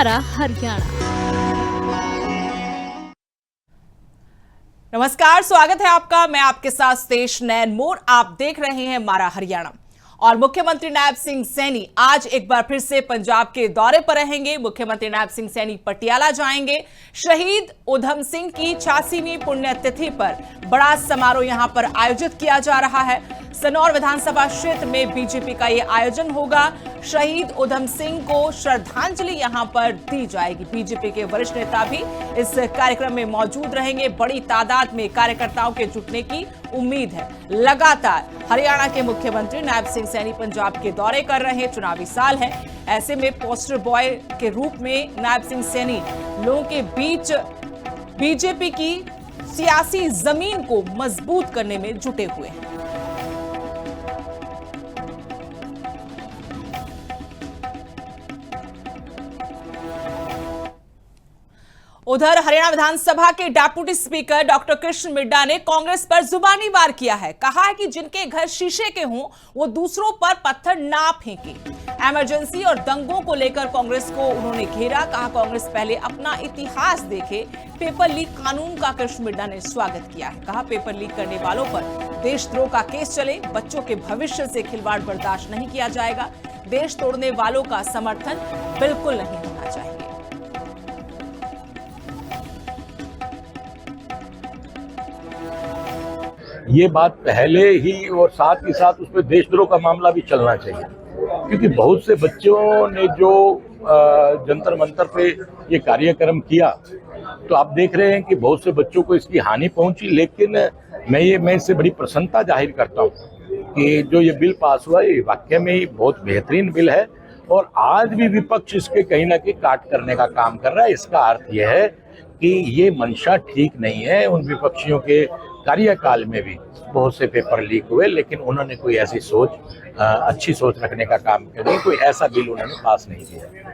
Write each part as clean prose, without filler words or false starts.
हमारा हरियाणा। नमस्कार, स्वागत है आपका। मैं आपके साथ स्तेश नैन मोर। आप देख रहे हैं हमारा हरियाणा। और मुख्यमंत्री नायब सिंह सैनी आज एक बार फिर से पंजाब के दौरे पर रहेंगे। मुख्यमंत्री नायब सिंह सैनी पटियाला जाएंगे। शहीद उधम सिंह की 86वीं पुण्यतिथि पर बड़ा समारोह यहां पर आयोजित किया जा रहा है। सनौर विधानसभा क्षेत्र में बीजेपी का यह आयोजन होगा। शहीद उधम सिंह को श्रद्धांजलि यहां पर दी जाएगी। बीजेपी के वरिष्ठ नेता भी इस कार्यक्रम में मौजूद रहेंगे। बड़ी तादाद में कार्यकर्ताओं के जुटने की उम्मीद है। लगातार हरियाणा के मुख्यमंत्री नायब सिंह सैनी पंजाब के दौरे कर रहे हैं। चुनावी साल है, ऐसे में पोस्टर बॉय के रूप में नायब सिंह सैनी लोगों के बीच बीजेपी की सियासी जमीन को मजबूत करने में जुटे हुए हैं। उधर हरियाणा विधानसभा के deputy speaker doctor Krishna Midda ने कांग्रेस पर जुबानी वार किया है। कहा है कि जिनके घर शीशे के हों वो दूसरों पर पत्थर ना फेंकें। इमरजेंसी और दंगों को लेकर कांग्रेस को उन्होंने घेरा। कहा कांग्रेस पहले अपना इतिहास देखे। पेपर लीक कानून का कृष्ण मिड्डा ने स्वागत किया है। कहा पेपर लीक करने वालों पर देशद्रोह का केस चले। बच्चों के भविष्य से खिलवाड़ बर्दाश्त नहीं किया जाएगा। देश तोड़ने वालों का समर्थन बिल्कुल नहीं होना चाहिए। ये बात पहले ही और साथ ही साथ उसमें देशद्रोह का मामला भी चलना चाहिए, क्योंकि बहुत से बच्चों ने जो जंतर मंतर पे ये कार्यक्रम किया, तो आप देख रहे हैं कि बहुत से बच्चों को इसकी हानि पहुंची। लेकिन मैं इससे बड़ी प्रसन्नता जाहिर करता हूं कि जो ये बिल पास हुआ ये वाकई में ही बहुत बेहतरीन बिल है और आज भी विपक्ष इसके कहीं ना कहीं काट करने का काम कर रहा है। इसका अर्थ यह है कि ये मंशा ठीक नहीं है। उन विपक्षियों के कार्यकाल में भी बहुत से पेपर लीक हुए, लेकिन उन्होंने कोई ऐसी सोच, अच्छी सोच रखने का काम किया नहीं। कोई ऐसा बिल उन्होंने पास नहीं किया।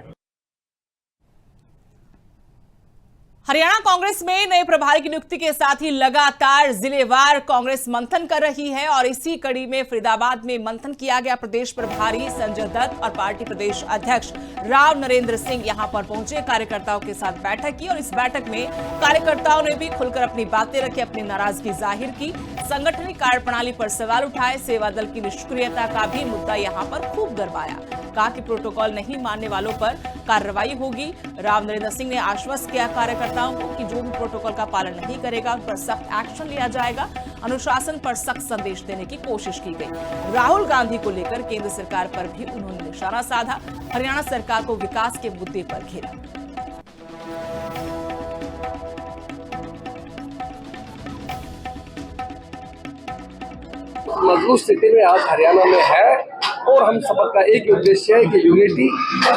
हरियाणा कांग्रेस में नए प्रभारी की नियुक्ति के साथ ही लगातार जिलेवार कांग्रेस मंथन कर रही है और इसी कड़ी में फरीदाबाद में मंथन किया गया। प्रदेश प्रभारी संजय दत्त और पार्टी प्रदेश अध्यक्ष राव नरेंद्र सिंह यहां पर पहुंचे। कार्यकर्ताओं के साथ बैठक की और इस बैठक में कार्यकर्ताओं ने भी खुलकर अपनी बातें रखी, अपनी नाराजगी जाहिर की। संगठनिक कार्यप्रणाली पर सवाल उठाए। सेवा दल की निष्क्रियता का भी मुद्दा यहां पर खूब गरमाया। कहा कि प्रोटोकॉल नहीं मानने वालों पर कार्रवाई होगी। राव नरेंद्र सिंह ने आश्वस्त किया कार्यकर्ताओं को कि जो भी प्रोटोकॉल का पालन नहीं करेगा उन पर सख्त एक्शन लिया जाएगा। अनुशासन पर सख्त संदेश देने की कोशिश की गई। राहुल गांधी को लेकर केंद्र सरकार पर भी उन्होंने निशाना साधा। हरियाणा सरकार को विकास के मुद्दे पर घेरा। मजबूत स्थिति में आज हरियाणा में है और हम सबका एक ही उद्देश्य है कि यूनिटी,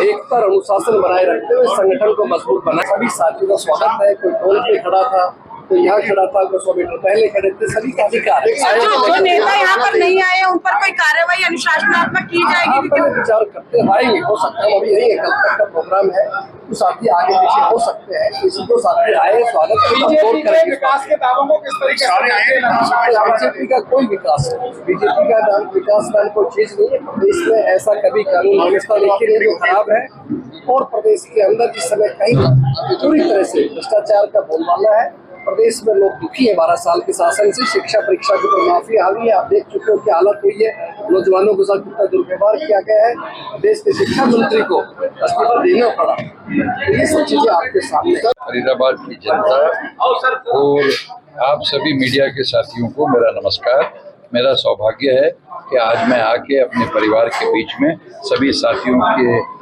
एकता और अनुशासन बनाए रखते हुए संगठन को मजबूत बनाए। सभी साथियों का स्वागत है। कोई टोल पे खड़ा था, कोई यहाँ खड़ा था, कोई 100 मीटर पहले खड़े थे। सभी का अधिकार है। जो नेता यहाँ पर नहीं आए उन पर कोई कार्रवाई अनुशासनात्मक की जाएगी? विचार करते आएंगे, हो सकता है अभी नहीं है, कल तक का प्रोग्राम है, तो साथी आगे पीछे हो सकते हैं। किसी को साथी आए, स्वागत करेंगे। विकास के दावों को किस तरीके से? बीजेपी का कोई विकास नहीं, बीजेपी का विकास नाम कोई चीज नहीं है। प्रदेश में ऐसा कभी कानून व्यवस्था लेकिन जो खराब है और प्रदेश के अंदर जिस समय कहीं पूरी तरह से भ्रष्टाचार का बोलबाला है। प्रदेश में लोग दुखी है 12 साल के शासन से। शिक्षा परीक्षा की तो माफी हावी है, आप देख चुके हो क्या हालत हुई है। नौजवानों के साथ कितना दुर्व्यवहार किया गया है। देश के शिक्षा मंत्री को इस्तीफा देना पड़ा। तो ये सब चीजें आपके सामने। फरीदाबाद की जनता और आप सभी मीडिया के साथियों को मेरा नमस्कार। मेरा सौभाग्य है कि आज मैं आके अपने परिवार के बीच में सभी साथियों के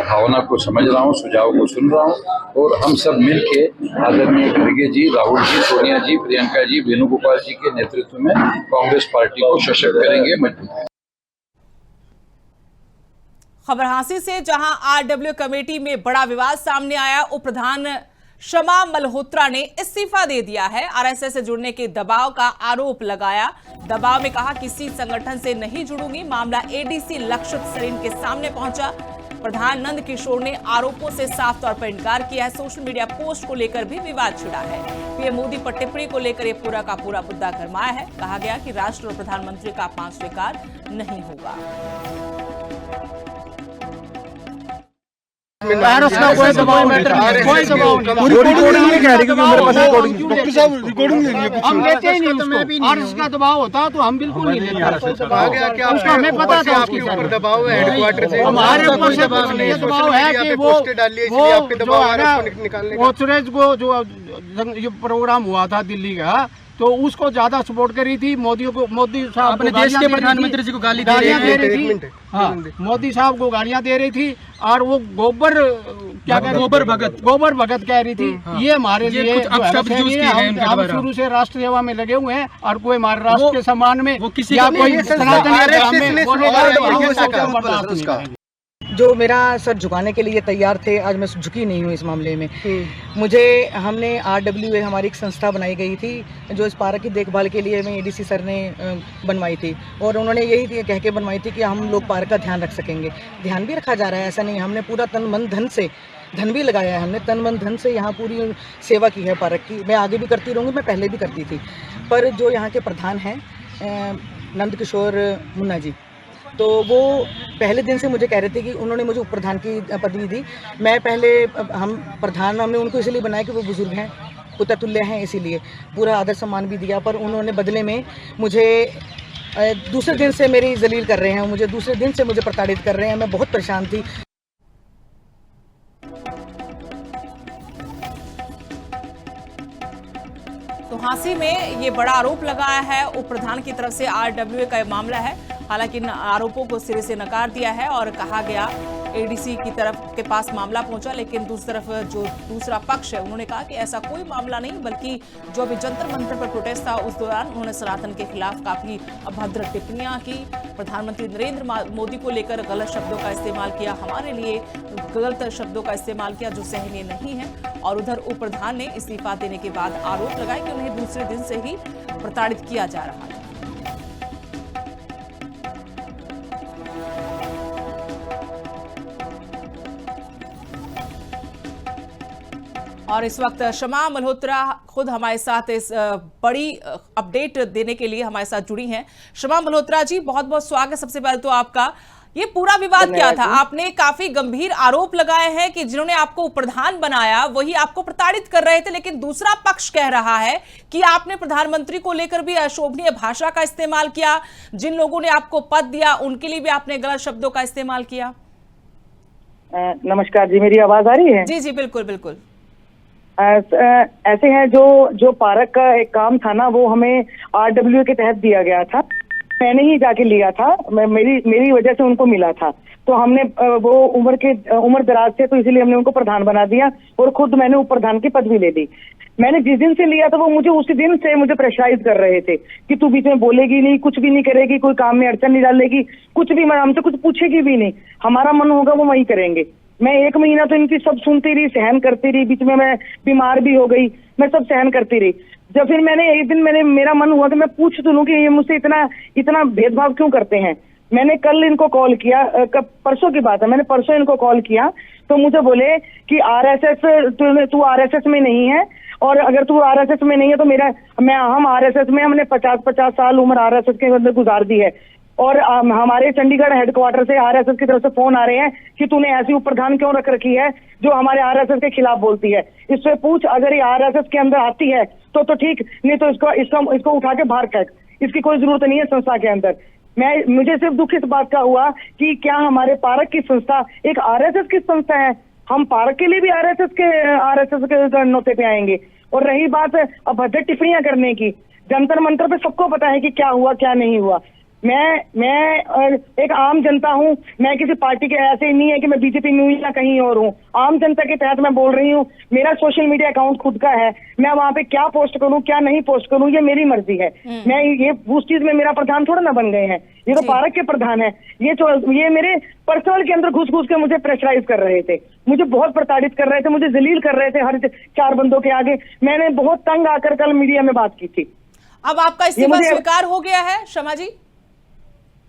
भावना को समझ रहा हूँ, सुझाव को सुन रहा हूँ और हम सब मिलके आदरणीय खड़गे जी, राहुल जी, सोनिया जी, प्रियंका जी, वेणुगोपाल जी के नेतृत्व में कांग्रेस पार्टी को सशक्त करेंगे, मजबूत। खबर हांसी से जहां आरडब्ल्यू कमेटी में बड़ा विवाद सामने आया। उप प्रधान शमा मल्होत्रा ने इस्तीफा दे दिया है। आरएसएस से जुड़ने के दबाव का आरोप लगाया। दबाव में कहा किसी संगठन से नहीं जुड़ूंगी। मामला एडीसी लक्षित सरीन के सामने पहुंचा। प्रधान नंद किशोर ने आरोपों से साफ तौर पर इनकार किया है। सोशल मीडिया पोस्ट को लेकर भी विवाद छिड़ा है। पीएम मोदी पर टिप्पणी को लेकर यह पूरा का पूरा मुद्दा गरमाया है। कहा गया कि राष्ट्र और प्रधानमंत्री का अपमान स्वीकार नहीं होगा। वायरस का कोई दबाव नहीं, कोई दबाव नहीं। रिकॉर्डिंग नहीं कह रही क्योंकि मेरे पास रिकॉर्डिंग, डॉक्टर साहब रिकॉर्डिंग नहीं है, हम लेते ही नहीं उसको। और इसका दबाव होता तो हम बिल्कुल नहीं लेते। उसका हमें पता था आपके ऊपर दबाव है हेडक्वार्टर से, हमारे ऊपर से दबाव है कि वो जो है ना ऑथराइज को जो प्रोग्राम हुआ था दिल्ली का, तो उसको ज्यादा सपोर्ट करी थी। मोदी साहब अपने देश के प्रधानमंत्री जी को गाली दे रही थी। हाँ, मोदी साहब को गालियां दे रही थी और वो गोबर भगत कह रही थी। ये हमारे लिए हम शुरू से राष्ट्र सेवा में लगे हुए हैं और कोई हमारे राष्ट्र के सम्मान में या कोई जो मेरा सर झुकाने के लिए तैयार थे, आज मैं झुकी नहीं हूँ इस मामले में। हमने RWA हमारी एक संस्था बनाई गई थी जो इस पार्क की देखभाल के लिए में ADC सर ने बनवाई थी, और उन्होंने यही कह के बनवाई थी कि हम लोग पार्क का ध्यान रख सकेंगे। ध्यान भी रखा जा रहा है, ऐसा नहीं। हमने पूरा तन मन धन से, धन भी लगाया है, हमने तन मन धन से यहाँ पूरी सेवा की है पार्क की। मैं आगे भी करती रहूँगी, मैं पहले भी करती थी। पर जो यहाँ के प्रधान हैं नंद किशोर मुन्ना जी, तो वो पहले दिन से मुझे कह रहे थे कि उन्होंने मुझे उप प्रधान की पदवी दी। मैं पहले हम प्रधान हमने उनको इसलिए बनाया कि वो बुजुर्ग हैं, पुत्र तुल्य हैं, इसीलिए पूरा आदर सम्मान भी दिया। पर उन्होंने बदले में मुझे दूसरे दिन से मेरी जलील कर रहे हैं, मुझे दूसरे दिन से मुझे प्रताड़ित कर रहे हैं। मैं बहुत परेशान थी। तो हांसी में ये बड़ा आरोप लगाया है उप प्रधान की तरफ से। RWA का ये मामला है, हालांकि इन आरोपों को सिरे से नकार दिया है और कहा गया ADC की तरफ के पास मामला पहुंचा, लेकिन दूसरी तरफ जो दूसरा पक्ष है उन्होंने कहा कि ऐसा कोई मामला नहीं, बल्कि जो अभी जंतर मंतर पर प्रोटेस्ट था उस दौरान उन्होंने सनातन के खिलाफ काफी अभद्र टिप्पणियां की। प्रधानमंत्री नरेंद्र मोदी को लेकर गलत शब्दों का इस्तेमाल किया, हमारे लिए गलत शब्दों का इस्तेमाल किया जो सहनीय नहीं है। और उधर उप प्रधान ने इस्तीफा देने के बाद आरोप लगाए कि उन्हें दूसरे दिन से ही प्रताड़ित किया जा रहा है। और इस वक्त शमा मल्होत्रा खुद हमारे साथ इस बड़ी अपडेट देने के लिए हमारे साथ जुड़ी हैं। शमा मल्होत्रा जी, बहुत बहुत स्वागत सबसे पहले तो आपका। ये पूरा विवाद क्या था? आपने काफी गंभीर आरोप लगाए हैं कि जिन्होंने आपको प्रधान बनाया वही आपको प्रताड़ित कर रहे थे, लेकिन दूसरा पक्ष कह रहा है कि आपने प्रधानमंत्री को लेकर भी अशोभनीय भाषा का इस्तेमाल किया, जिन लोगों ने आपको पद दिया उनके लिए भी आपने गलत शब्दों का इस्तेमाल किया। नमस्कार जी, मेरी आवाज आ रही है? जी जी बिल्कुल बिल्कुल। ऐसे हैं जो पार्क का एक काम था ना, वो हमें RWA के तहत दिया गया था। मैंने ही जाके लिया था, मेरी वजह से उनको मिला था। तो हमने वो उम्र दराज से, तो इसीलिए हमने उनको प्रधान बना दिया और खुद मैंने उप प्रधान की पदवी ले ली। मैंने जिस दिन से लिया था वो मुझे उसी दिन से मुझे प्रेशराइज कर रहे थे कि तू बीच में बोलेगी नहीं, कुछ भी नहीं करेगी, कोई काम में अड़चन नहीं डालेगी, कुछ भी हमसे कुछ पूछेगी भी नहीं, हमारा मन होगा वो वही करेंगे। मैं 1 महीना तो इनकी सब सुनती रही, सहन करती रही, बीच में मैं बीमार भी हो गई, मैं सब सहन करती रही। जब फिर मैंने एक दिन मेरा मन हुआ कि मैं पूछ तो लूं कि ये मुझसे इतना भेदभाव क्यों करते हैं। मैंने कल इनको कॉल किया, परसों की बात है, मैंने परसों इनको कॉल किया तो मुझे बोले कि तू RSS में नहीं है, और अगर तू RSS में नहीं है तो हम RSS में हमने 50 साल उम्र RSS के अंदर गुजार दी है, और हमारे चंडीगढ़ हेडक्वार्टर से RSS की तरफ से फोन आ रहे हैं कि तूने ऐसी उप प्रधान क्यों रख रखी है जो हमारे RSS के खिलाफ बोलती है। इससे पूछ, अगर ये RSS के अंदर आती है तो ठीक, नहीं तो इसको उठा के बाहर फेंक, इसकी कोई जरूरत नहीं है संस्था के अंदर। मुझे सिर्फ दुख इस बात का हुआ कि क्या हमारे पार्क की संस्था एक RSS की संस्था है? हम पार्क के लिए भी RSS के नोते पे आएंगे। और रही बात अभद्र टिप्पणियां करने की, जंतर मंतर पे सबको पता है कि क्या हुआ क्या नहीं हुआ। मैं एक आम जनता हूँ, मैं किसी पार्टी के ऐसे ही नहीं है कि मैं BJP में हूँ या कहीं और हूँ। आम जनता के तहत मैं बोल रही हूँ। मेरा सोशल मीडिया अकाउंट खुद का है, मैं वहाँ पे क्या पोस्ट करूँ क्या नहीं पोस्ट करूँ ये मेरी मर्जी है। मैं उस चीज में मेरा प्रधान थोड़ा ना बन गए हैं, ये तो पार्क के प्रधान है। ये मेरे पर्सनल के अंदर घुस के मुझे प्रेशराइज कर रहे थे, मुझे बहुत प्रताड़ित कर रहे थे, मुझे जलील कर रहे थे हर 4 बंदों के आगे। मैंने बहुत तंग आकर कल मीडिया में बात की थी। अब आपका इस्तीफा स्वीकार हो गया है शमा जी?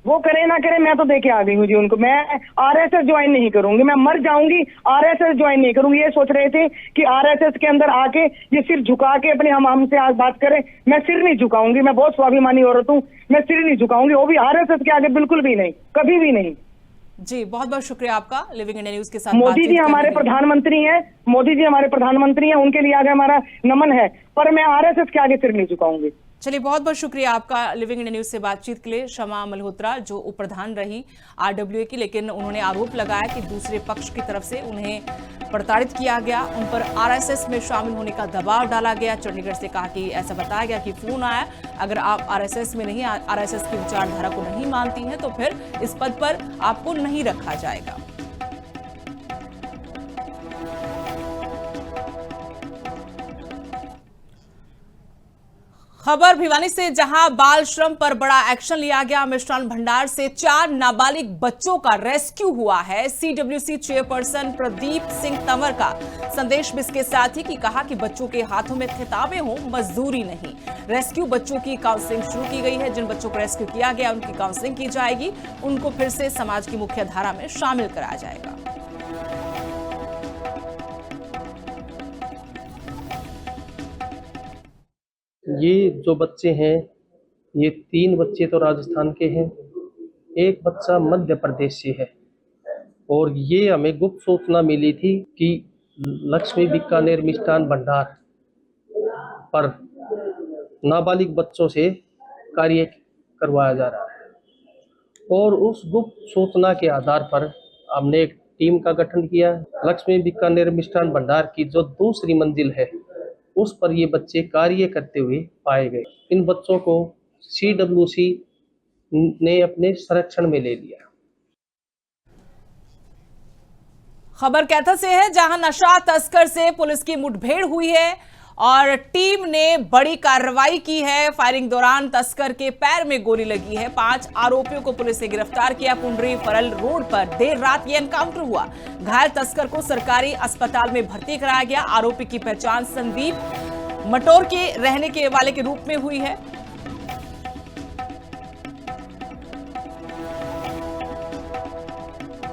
वो करे ना करे, मैं तो देके आ गई हूँ जी उनको। मैं RSS ज्वाइन नहीं करूंगी, मैं मर जाऊंगी, RSS ज्वाइन नहीं करूंगी। ये सोच रहे थे कि RSS के अंदर आके ये सिर झुका के अपने हमसे आज बात करें, मैं सिर नहीं झुकाऊंगी। मैं बहुत स्वाभिमानी औरत हूँ, मैं सिर नहीं झुकाऊंगी, वो भी RSS के आगे बिल्कुल भी नहीं, कभी भी नहीं। जी, बहुत बहुत शुक्रिया आपका लिविंग इंडिया न्यूज के साथ मोदी बातचीत जी करने हमारे के लिए। प्रधानमंत्री हैं, मोदी जी हमारे प्रधानमंत्री हैं, उनके लिए आगे हमारा नमन है, पर मैं आरएसएस के आगे सिर नहीं झुकाऊंगी। चलिए, बहुत बहुत शुक्रिया आपका लिविंग इंडिया न्यूज से बातचीत के लिए। शमा मल्होत्रा जो उप प्रधान रही आरडब्ल्यूए की, लेकिन उन्होंने आरोप लगाया कि दूसरे पक्ष की तरफ से उन्हें प्रताड़ित किया गया, उन पर आरएसएस में शामिल होने का दबाव डाला गया। चंडीगढ़ से कहा कि ऐसा बताया गया कि फोन आया, अगर आप आरएसएस में नहीं, आरएसएस की विचारधारा को नहीं मानती हैं तो फिर इस पद पर आपको नहीं रखा जाएगा। खबर भिवानी से, जहां बाल श्रम पर बड़ा एक्शन लिया गया। मिष्ठान भंडार से 4 नाबालिग बच्चों का रेस्क्यू हुआ है। सीडब्ल्यूसी चेयरपर्सन प्रदीप सिंह तंवर का संदेश भी इसके साथ ही कि कहा कि बच्चों के हाथों में किताबें हों, मजदूरी नहीं। रेस्क्यू बच्चों की काउंसलिंग शुरू की गई है। जिन बच्चों को रेस्क्यू किया गया उनकी काउंसलिंग की जाएगी, उनको फिर से समाज की मुख्य धारा में शामिल कराया जाएगा। ये जो बच्चे हैं, ये 3 बच्चे तो राजस्थान के हैं, एक बच्चा मध्य प्रदेश से है। और ये हमें गुप्त सूचना मिली थी कि लक्ष्मी बीकानेर मिष्ठान भंडार पर नाबालिग बच्चों से कार्य करवाया जा रहा है। और उस गुप्त सूचना के आधार पर हमने एक टीम का गठन किया। लक्ष्मी बीकानेर मिष्ठान भंडार की जो दूसरी मंजिल है उस पर ये बच्चे कार्य करते हुए पाए गए। इन बच्चों को सीडब्ल्यूसी ने अपने संरक्षण में ले लिया। खबर कैथल से है, जहां नशा तस्कर से पुलिस की मुठभेड़ हुई है और टीम ने बड़ी कार्रवाई की है। फायरिंग दौरान तस्कर के पैर में गोली लगी है। 5 आरोपियों को पुलिस ने गिरफ्तार किया। पुंडरी फरल रोड पर देर रात यह एनकाउंटर हुआ। घायल तस्कर को सरकारी अस्पताल में भर्ती कराया गया। आरोपी की पहचान संदीप मटोर के रहने के वाले के रूप में हुई है।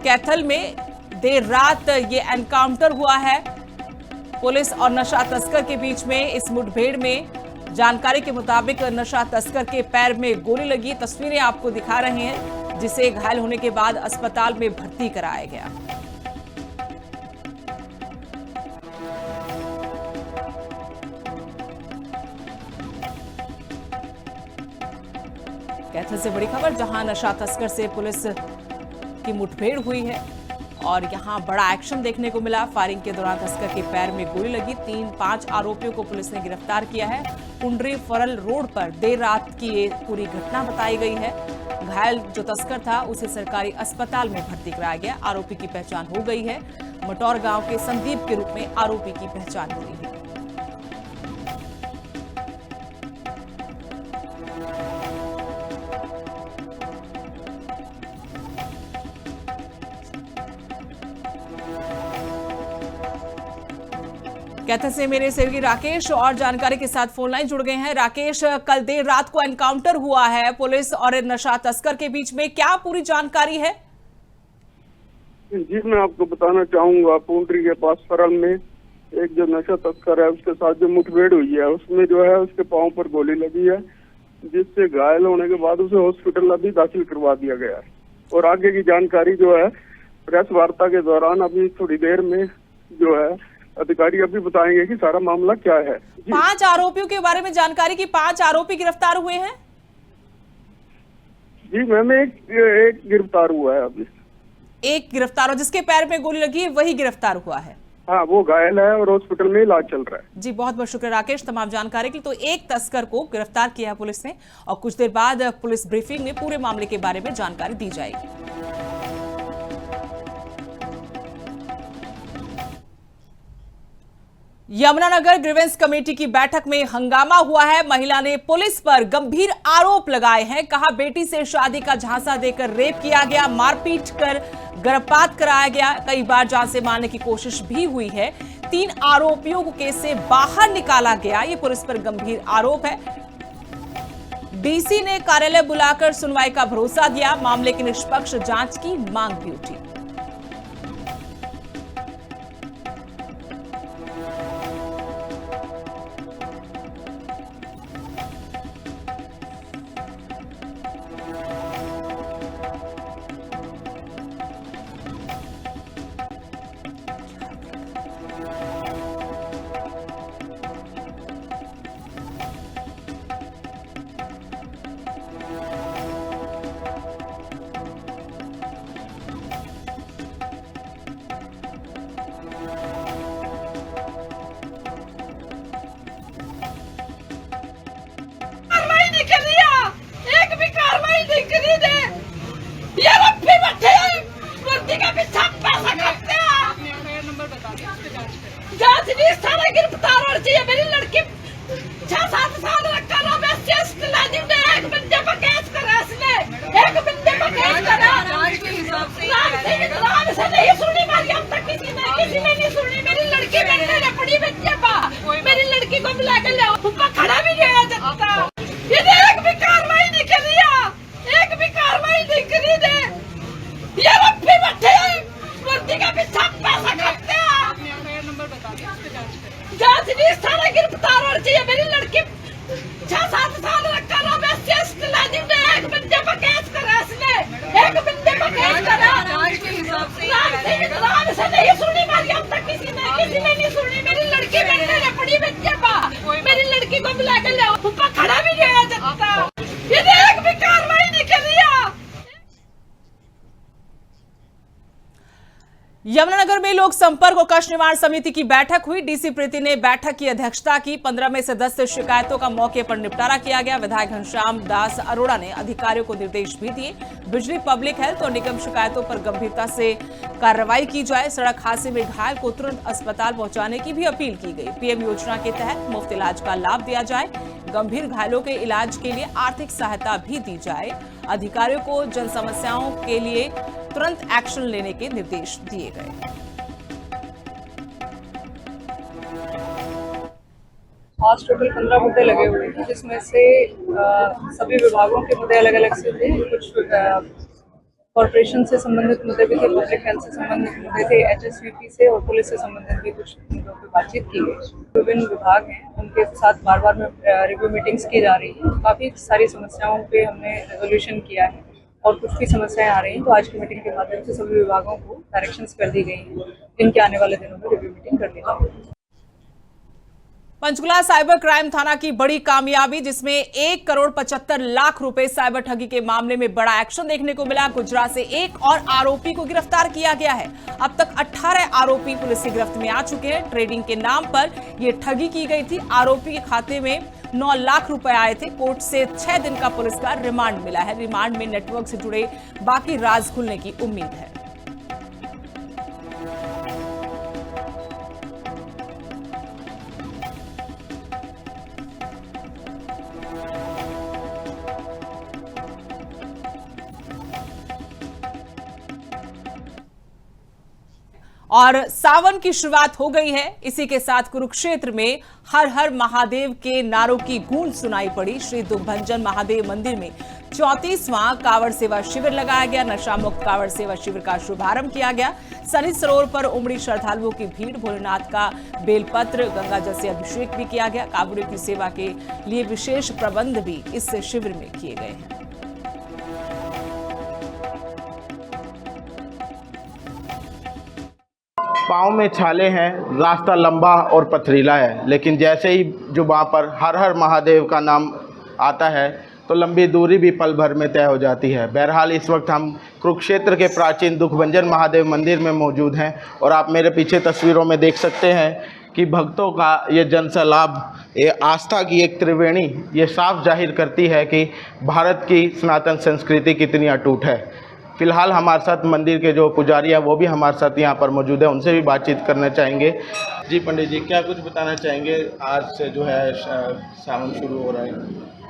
कैथल में देर रात ये एनकाउंटर हुआ है। पुलिस और नशा तस्कर के बीच में इस मुठभेड़ में जानकारी के मुताबिक नशा तस्कर के पैर में गोली लगी। तस्वीरें आपको दिखा रहे हैं, जिसे घायल होने के बाद अस्पताल में भर्ती कराया गया। कैथल से बड़ी खबर, जहां नशा तस्कर से पुलिस की मुठभेड़ हुई है और यहां बड़ा एक्शन देखने को मिला। फायरिंग के दौरान तस्कर के पैर में गोली लगी। 5 आरोपियों को पुलिस ने गिरफ्तार किया है। पुंडरी फरल रोड पर देर रात की ये पूरी घटना बताई गई है। घायल जो तस्कर था उसे सरकारी अस्पताल में भर्ती कराया गया। आरोपी की पहचान हो गई है। मटौर गांव के संदीप के रूप में आरोपी की पहचान हुई है। कैथल से मेरे सहयोगी राकेश और जानकारी के साथ फोन लाइन जुड़ गए हैं। राकेश, कल देर रात को एनकाउंटर हुआ है पुलिस और नशा तस्कर के बीच में, क्या पूरी जानकारी है? जी, मैं आपको बताना चाहूंगा, पुंडरी के पास फरल में एक जो नशा तस्कर है उसके साथ जो मुठभेड़ हुई है उसमें जो है उसके पांव पर गोली लगी है, जिससे घायल होने के बाद उसे हॉस्पिटल अभी दाखिल करवा दिया गया है। और आगे की जानकारी जो है प्रेस वार्ता के दौरान अभी थोड़ी देर में जो है अधिकारी अभी बताएंगे कि सारा मामला क्या है। 5 आरोपियों के बारे में जानकारी की 5 आरोपी गिरफ्तार हुए हैं। जी मैम, एक गिरफ्तार हुआ है अभी। एक गिरफ्तार हो, जिसके पैर में गोली लगी है वही गिरफ्तार हुआ है। हाँ, वो घायल है और हॉस्पिटल में इलाज चल रहा है। जी, बहुत बहुत शुक्रिया राकेश तमाम जानकारी के लिए। तो एक तस्कर को गिरफ्तार किया है पुलिस ने और कुछ देर बाद पुलिस ब्रीफिंग में पूरे मामले के बारे में जानकारी दी जाएगी। यमुनानगर ग्रीवेंस कमेटी की बैठक में हंगामा हुआ है। महिला ने पुलिस पर गंभीर आरोप लगाए हैं। कहा बेटी से शादी का झांसा देकर रेप किया गया, मारपीट कर गर्भपात कराया गया, कई बार जान से मारने की कोशिश भी हुई है। 3 आरोपियों को केस से बाहर निकाला गया, ये पुलिस पर गंभीर आरोप है। डीसी ने कार्यालय बुलाकर सुनवाई का भरोसा दिया। मामले की निष्पक्ष जांच की मांग भी उठी। यमुनानगर में लोक संपर्क और कष्ट निवारण समिति की बैठक हुई। डीसी प्रीति ने बैठक की अध्यक्षता की। 15 में से 10 शिकायतों का मौके पर निपटारा किया गया। विधायक घनश्याम दास अरोड़ा ने अधिकारियों को निर्देश भी दिए। बिजली, पब्लिक हेल्थ और निगम शिकायतों पर गंभीरता से कार्रवाई की जाए। सड़क हादसे में घायल को तुरंत अस्पताल पहुंचाने की भी अपील की गई। पीएम योजना के तहत मुफ्त इलाज का लाभ दिया जाए। गंभीर घायलों के इलाज के लिए आर्थिक सहायता भी दी जाए। अधिकारियों को जन समस्याओं के लिए तुरंत एक्शन लेने के निर्देश दिए गए। आज टोटल 15 मुद्दे लगे हुए थे, जिसमें से सभी विभागों के मुद्दे अलग अलग से थे। कुछ कॉर्पोरेशन से संबंधित मुद्दे भी थे, पब्लिक हेल्थ से संबंधित मुद्दे थे, एचएसवीपी से और पुलिस से संबंधित भी कुछ मुद्दों पर बातचीत की गई। विभिन्न विभाग हैं, उनके साथ बार बार में रिव्यू मीटिंग्स की जा रही है। काफ़ी सारी समस्याओं पे हमने रेजोल्यूशन किया है और कुछ भी समस्याएं आ रही हैं, तो आज की मीटिंग के माध्यम से सभी विभागों को डायरेक्शंस कर दी गई हैं। इनके आने वाले दिनों में रिव्यू मीटिंग कर ली जाएगी। पंचकुला साइबर क्राइम थाना की बड़ी कामयाबी, जिसमें 1,75 लाख रुपए साइबर ठगी के मामले में बड़ा एक्शन देखने को मिला। गुजरात से एक और आरोपी को गिरफ्तार किया गया है। अब तक 18 आरोपी पुलिस की गिरफ्त में आ चुके हैं। ट्रेडिंग के नाम पर यह ठगी की गई थी। आरोपी के खाते में 9 लाख रुपए आए थे। कोर्ट से 6 दिन का पुलिस का रिमांड मिला है। रिमांड में नेटवर्क से जुड़े बाकी राज खुलने की उम्मीद है। और सावन की शुरुआत हो गई है। इसी के साथ कुरुक्षेत्र में हर हर महादेव के नारों की गूंज सुनाई पड़ी। श्री दुखभंजन महादेव मंदिर में 34वां कांवड़ सेवा शिविर लगाया गया। नशा मुक्त कांवड़ सेवा शिविर का शुभारंभ किया गया। सनी सरोवर पर उमड़ी श्रद्धालुओं की भीड़। भोलेनाथ का बेलपत्र, गंगा जल से अभिषेक भी किया गया। कांवड़ियों की सेवा के लिए विशेष प्रबंध भी इस शिविर में किए गए हैं। पाँव में छाले हैं, रास्ता लंबा और पथरीला है, लेकिन जैसे ही जो वहाँ पर हर हर महादेव का नाम आता है तो लंबी दूरी भी पल भर में तय हो जाती है। बहरहाल इस वक्त हम कुरुक्षेत्र के प्राचीन दुखभंजन महादेव मंदिर में मौजूद हैं और आप मेरे पीछे तस्वीरों में देख सकते हैं कि भक्तों का ये जनसैलाब, ये आस्था की एक त्रिवेणी, ये साफ जाहिर करती है कि भारत की सनातन संस्कृति कितनी अटूट है। फिलहाल हमारे साथ मंदिर के जो पुजारी हैं वो भी हमारे साथ यहाँ पर मौजूद है, उनसे भी बातचीत करना चाहेंगे। जी पंडित जी, क्या कुछ बताना चाहेंगे? आज से जो है सावन शुरू हो रहा है।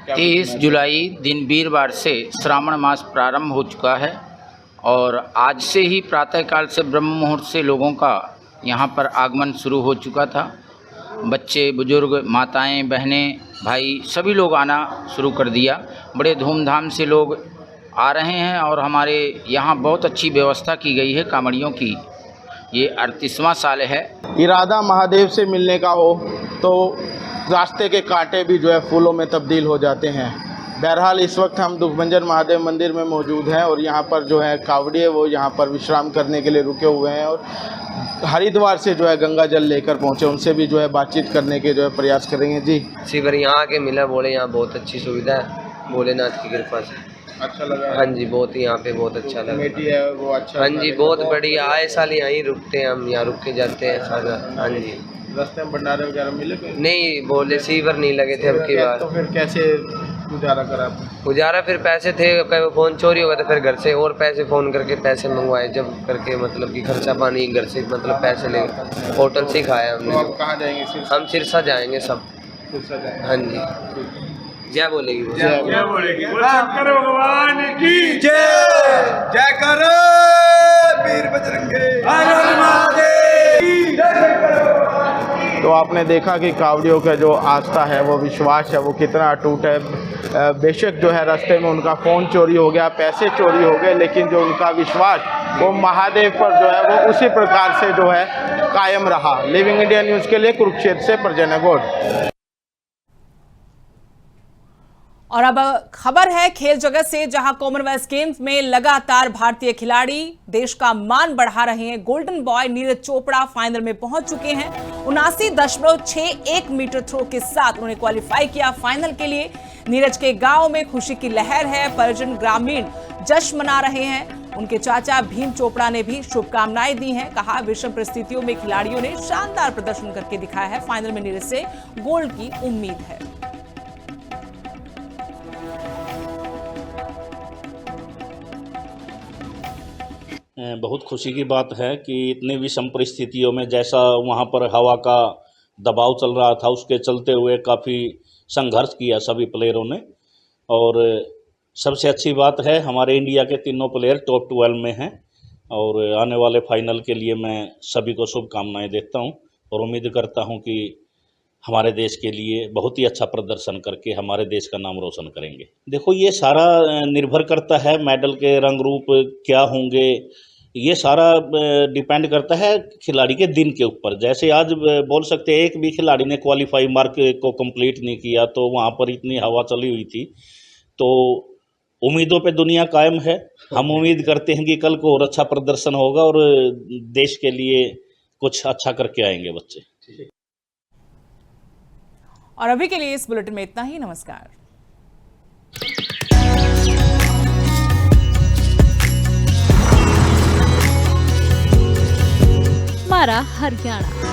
23 जुलाई दिन वीरवार से श्रावण मास प्रारंभ हो चुका है और आज से ही प्रातःकाल से ब्रह्म मुहूर्त से लोगों का यहाँ पर आगमन शुरू हो चुका था। बच्चे, बुजुर्ग, माताएं, बहनें, भाई सभी लोग आना शुरू कर दिया। बड़े धूमधाम से लोग आ रहे हैं और हमारे यहाँ बहुत अच्छी व्यवस्था की गई है कांवड़ियों की। ये 38वां साल है। इरादा महादेव से मिलने का हो तो रास्ते के कांटे भी जो है फूलों में तब्दील हो जाते हैं। बहरहाल इस वक्त हम दुखभंजन महादेव मंदिर में मौजूद हैं और यहाँ पर जो है कांवड़िए वो यहाँ पर विश्राम करने के लिए रुके हुए हैं और हरिद्वार से जो है गंगा जल लेकर पहुँचे, उनसे भी जो है बातचीत करने के जो है प्रयास करेंगे। जी शिविर यहाँ आके मिला, बोले यहाँ बहुत अच्छी सुविधा है भोलेनाथ की कृपा से। अच्छा लगा? हाँ जी, बहुत यहाँ पे बहुत अच्छा लगा। कमेटी है वो अच्छा? हाँ जी, बहुत बढ़िया। आए साल यहीं रुकते हैं, हम यहाँ रुक के जाते हैं सारा। हाँ जी। रास्ते में भंडारे वगैरह मिले? नहीं, बोले शिविर नहीं लगे थे अब की बार। तो फिर कैसे गुजारा करा? गुजारा फिर पैसे थे, कहीं फोन चोरी हो गया तो फिर घर से और पैसे फ़ोन करके पैसे मंगवाए, जब करके मतलब कि खर्चा पानी घर से मतलब पैसे ले होटल से ही खाया हमने। तो आप कहाँ जाएंगे? हम सिरसा जाएंगे सब। सिरसा जाएंगे? हाँ जी। जय बोलेगी, जय बोलेगी। शंकर भगवान की जय। जय करो वीर बजरंगे, हर हर महादेव की जय। तो आपने देखा कि कांवड़ियों का जो आस्था है, वो विश्वास है, वो कितना अटूट है। बेशक जो है रास्ते में उनका फ़ोन चोरी हो गया, पैसे चोरी हो गए, लेकिन जो उनका विश्वास वो महादेव पर जो है वो उसी प्रकार से जो है कायम रहा। लिविंग इंडिया न्यूज़ के लिए कुरुक्षेत्र से परजन गौड़। और अब खबर है खेल जगत से, जहां कॉमनवेल्थ गेम्स में लगातार भारतीय खिलाड़ी देश का मान बढ़ा रहे हैं। Golden boy Neeraj Chopra final में पहुंच चुके हैं। 79.61 मीटर थ्रो के साथ उन्होंने क्वालिफाई किया फाइनल के लिए। नीरज के गांव में खुशी की लहर है। पर्यटन ग्रामीण जश्न मना रहे हैं उनके चाचा भीम चोपड़ा ने भी शुभकामनाएं दी हैं। कहा, विषम परिस्थितियों में खिलाड़ियों ने शानदार प्रदर्शन करके दिखाया है। फाइनल में नीरज से गोल्ड की उम्मीद है। बहुत खुशी की बात है कि इतनी विषम परिस्थितियों में, जैसा वहाँ पर हवा का दबाव चल रहा था, उसके चलते हुए काफ़ी संघर्ष किया सभी प्लेयरों ने। और सबसे अच्छी बात है, हमारे इंडिया के तीनों प्लेयर टॉप 12 में हैं और आने वाले फाइनल के लिए मैं सभी को शुभकामनाएं देता हूं और उम्मीद करता हूं कि हमारे देश के लिए बहुत ही अच्छा प्रदर्शन करके हमारे देश का नाम रोशन करेंगे। देखो, ये सारा निर्भर करता है, मेडल के रंग रूप क्या होंगे, ये सारा डिपेंड करता है खिलाड़ी के दिन के ऊपर। जैसे आज बोल सकते हैं एक भी खिलाड़ी ने क्वालिफाई मार्क को कंप्लीट नहीं किया, तो वहाँ पर इतनी हवा चली हुई थी। तो उम्मीदों पे दुनिया कायम है। हम उम्मीद करते हैं कि कल को और अच्छा प्रदर्शन होगा और देश के लिए कुछ अच्छा करके आएंगे बच्चे। और अभी के लिए इस बुलेटिन में इतना ही। नमस्कार। मारा हरियाणा।